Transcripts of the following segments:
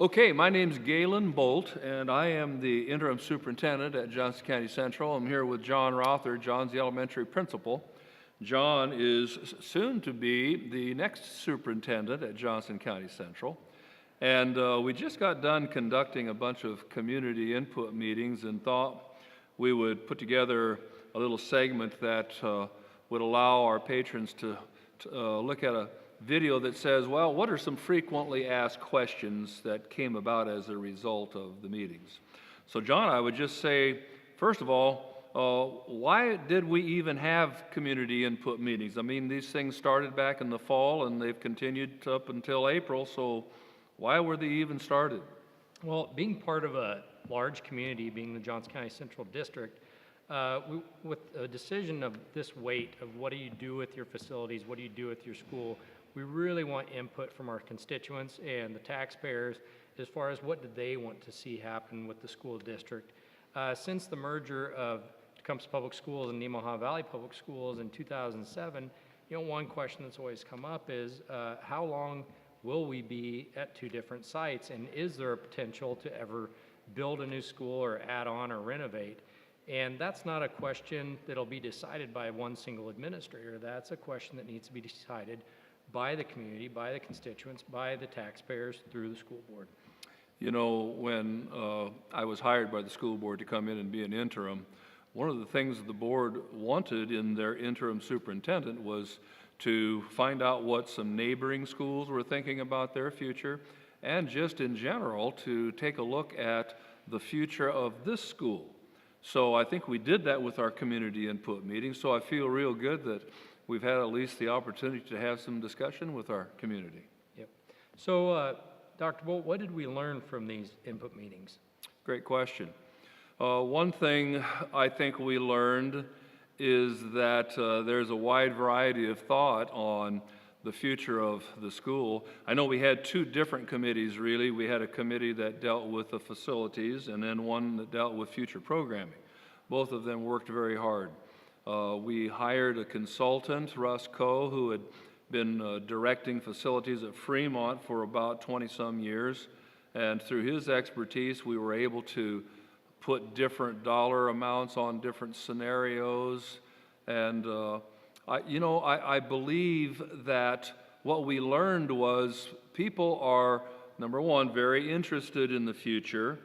Okay, my name's Galen, Boldt, and I am the interim superintendent at Johnson County Central. I'm here with John Rother. John's the elementary principal. John is soon to be the next superintendent at Johnson County Central. And we just got done conducting a bunch of community input meetings and thought we would put together a little segment that would allow our patrons to look at a video that says, well, what are some frequently asked questions that came about as a result of the meetings? So John, I would just say, first of all, why did we even have community input meetings? I mean, these things started back in the fall and they've continued up until April, so why were they even started? Well, being part of a large community, being the Johnson County Central District, with a decision of this weight of what do you do with your facilities, what do you do with your school, we really want input from our constituents and the taxpayers as far as what do they want to see happen with the school district. Since the merger of Tecumseh Public Schools and Nemaha Valley Public Schools in 2007, one question that's always come up is how long will we be at two different sites, and is there a potential to ever build a new school or add on or renovate? And that's not a question that'll be decided by one single administrator. That's a question that needs to be decided by the community, by the constituents, by the taxpayers through the school board. You know, when I was hired by the school board to come in and be an interim, one of the things the board wanted in their interim superintendent was to find out what some neighboring schools were thinking about their future, and just in general to take a look at the future of this school. So I think we did that with our community input meeting, so I feel real good that we've had at least the opportunity to have some discussion with our community. Yep. So, Dr. Boldt, what did we learn from these input meetings? Great question. One thing I think we learned is that there's a wide variety of thought on the future of the school. I know we had two different committees, really. We had a committee that dealt with the facilities and then one that dealt with future programming. Both of them worked very hard. We hired a consultant, Russ Coe, who had been directing facilities at Fremont for about 20-some years. And through his expertise, we were able to put different dollar amounts on different scenarios. And I believe that what we learned was people are, number one, very interested in the future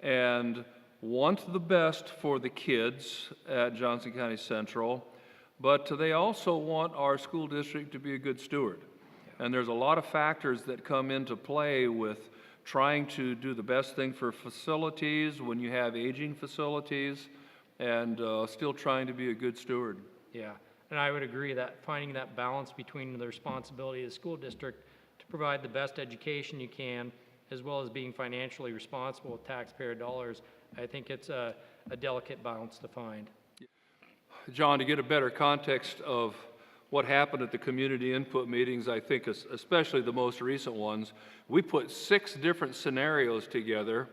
and want the best for the kids at Johnson County Central, but they also want our school district to be a good steward. And there's a lot of factors that come into play with trying to do the best thing for facilities when you have aging facilities and still trying to be a good steward. Yeah, and I would agree that finding that balance between the responsibility of the school district to provide the best education you can, as well as being financially responsible with taxpayer dollars, I think it's a delicate balance to find. John, to get a better context of what happened at the community input meetings, I think especially the most recent ones, we put 6 different scenarios together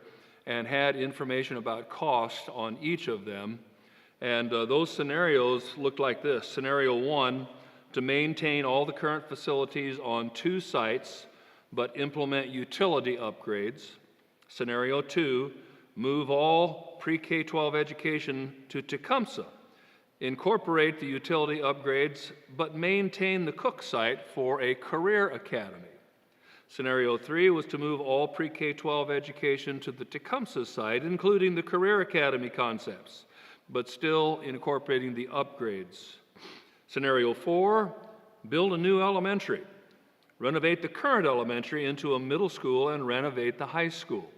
and had information about cost on each of them. And those scenarios looked like this. Scenario 1, to maintain all the current facilities on 2 sites, but implement utility upgrades. Scenario 2, move all pre-K-12 education to Tecumseh, incorporate the utility upgrades, but maintain the Cooke site for a career academy. Scenario 3 was to move all pre-K-12 education to the Tecumseh site, including the career academy concepts, but still incorporating the upgrades. Scenario 4, build a new elementary, renovate the current elementary into a middle school and renovate the high school.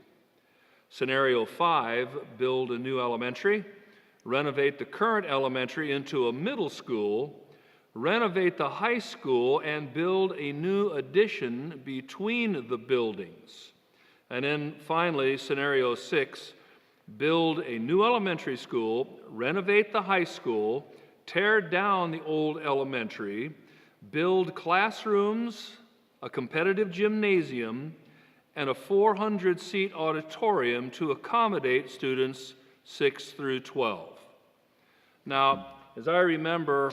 Scenario 5, build a new elementary, renovate the current elementary into a middle school, renovate the high school, and build a new addition between the buildings. And then finally, scenario 6, build a new elementary school, renovate the high school, tear down the old elementary, build classrooms, a competitive gymnasium, and a 400-seat auditorium to accommodate students 6 through 12. Now, as I remember,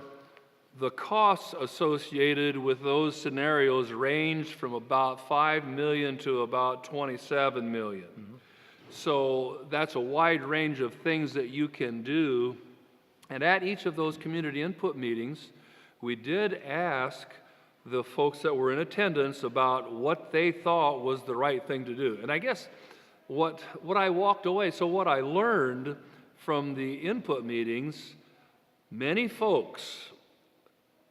The costs associated with those scenarios ranged from about 5 million to about 27 million. So that's a wide range of things that you can do. And at each of those community input meetings, we did ask the folks that were in attendance about what they thought was the right thing to do. And I guess what I walked away, so what I learned from the input meetings, many folks,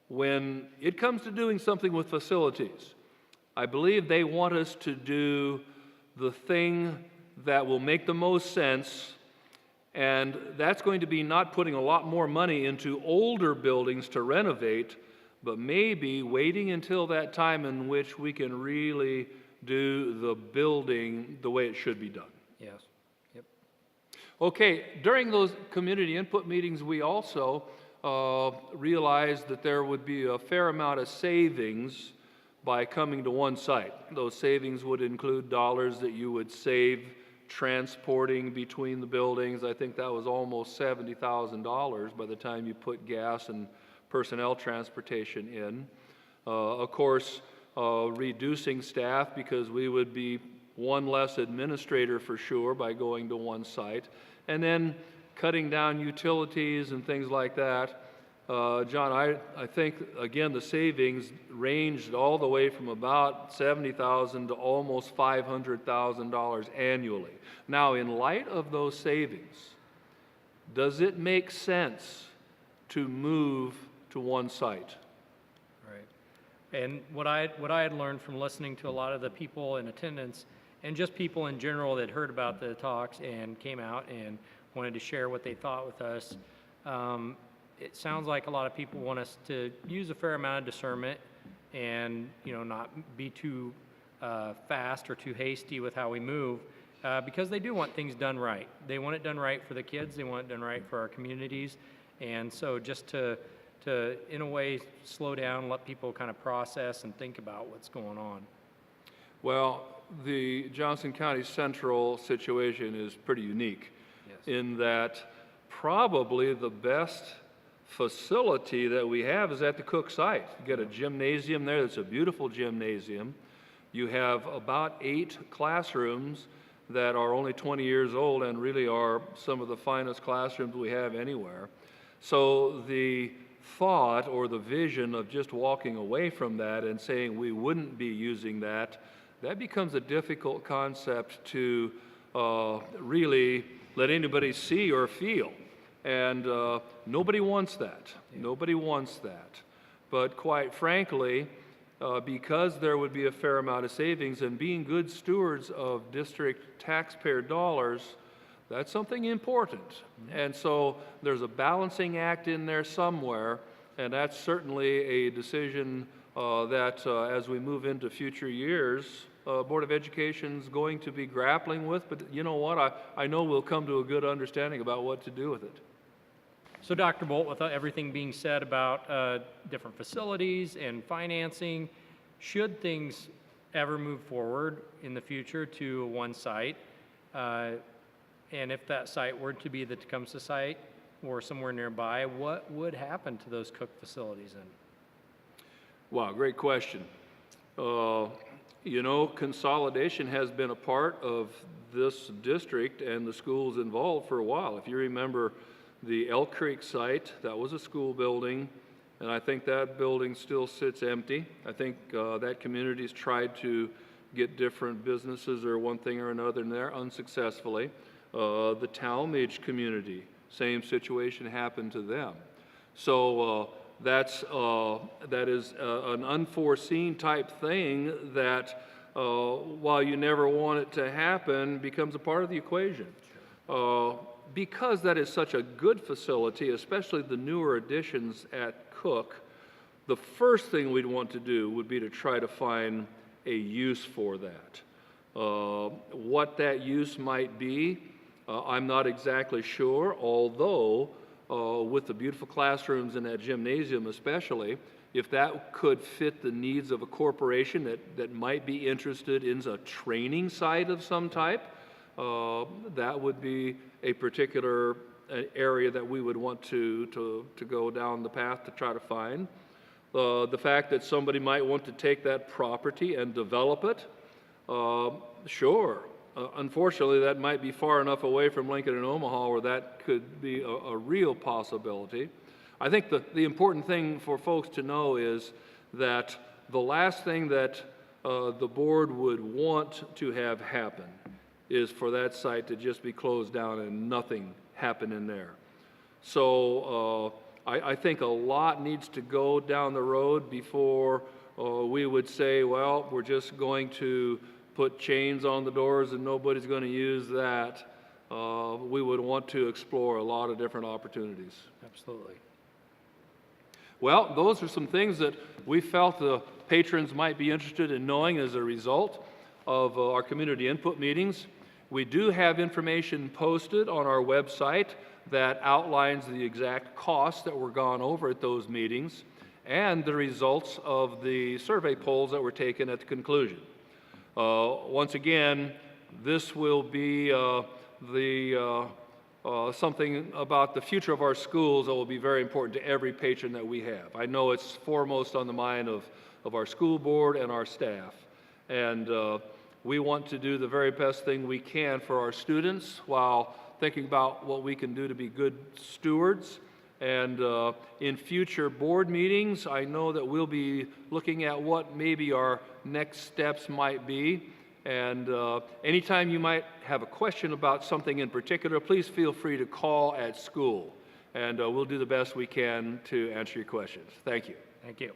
when it comes to doing something with facilities, I believe they want us to do the thing that will make the most sense, and that's going to be not putting a lot more money into older buildings to renovate, but maybe waiting until that time in which we can really do the building the way it should be done. Yes. Yep. Okay, during those community input meetings, we also realized that there would be a fair amount of savings by coming to one site. Those savings would include dollars that you would save transporting between the buildings. I think that was almost $70,000 by the time you put gas and personnel transportation in. Of course, reducing staff, because we would be one less administrator for sure by going to one site. And then cutting down utilities and things like that. John, I think, again, the savings ranged all the way from about $70,000 to almost $500,000 annually. Now, in light of those savings, does it make sense to move to one site? Right. And what I had learned from listening to a lot of the people in attendance, and just people in general that heard about the talks and came out and wanted to share what they thought with us, it sounds like a lot of people want us to use a fair amount of discernment and, you know, not be too fast or too hasty with how we move, because they do want things done right. They want it done right for the kids. They want it done right for our communities. And so just to in a way, slow down, let people kind of process and think about what's going on. Well, the Johnson County Central situation is pretty unique. Yes. In that probably the best facility that we have is at the Cooke site. You get a gymnasium there that's a beautiful gymnasium. You have about 8 classrooms that are only 20 years old and really are some of the finest classrooms we have anywhere. So the thought or the vision of just walking away from that and saying we wouldn't be using that, that becomes a difficult concept to really let anybody see or feel. And nobody wants that. Yeah. Nobody wants that. But quite frankly, because there would be a fair amount of savings and being good stewards of district taxpayer dollars, that's something important. Mm-hmm. And so there's a balancing act in there somewhere, and that's certainly a decision that as we move into future years, Board of Education's going to be grappling with, but you know what, I know we'll come to a good understanding about what to do with it. So Dr. Boldt, with everything being said about different facilities and financing, should things ever move forward in the future to one site, and if that site were to be the Tecumseh site or somewhere nearby, what would happen to those Cooke facilities then? Wow, great question. You know, consolidation has been a part of this district and the schools involved for a while. If you remember the Elk Creek site, that was a school building, and I think that building still sits empty. I think that community's tried to get different businesses or one thing or another in there unsuccessfully. The Talmadge community, same situation happened to them. So that is an unforeseen type thing that, while you never want it to happen, becomes a part of the equation. Because that is such a good facility, especially the newer additions at Cooke, the first thing we'd want to do would be to try to find a use for that. What that use might be, I'm not exactly sure, although with the beautiful classrooms in that gymnasium especially, if that could fit the needs of a corporation that might be interested in a training site of some type, that would be a particular area that we would want to go down the path to try to find. The fact that somebody might want to take that property and develop it, sure. Unfortunately, that might be far enough away from Lincoln and Omaha where that could be a real possibility. I think the important thing for folks to know is that the last thing that the board would want to have happen is for that site to just be closed down and nothing happen in there. So I think a lot needs to go down the road before we would say, well, we're just going to put chains on the doors and nobody's going to use that. We would want to explore a lot of different opportunities. Absolutely. Well, those are some things that we felt the patrons might be interested in knowing as a result of our community input meetings. We do have information posted on our website that outlines the exact costs that were gone over at those meetings and the results of the survey polls that were taken at the conclusion. Once again, this will be something about the future of our schools that will be very important to every patron that we have. I know it's foremost on the mind of our school board and our staff. And we want to do the very best thing we can for our students while thinking about what we can do to be good stewards. And in future board meetings, I know that we'll be looking at what maybe our next steps might be. And anytime you might have a question about something in particular, please feel free to call at school. And we'll do the best we can to answer your questions. Thank you. Thank you.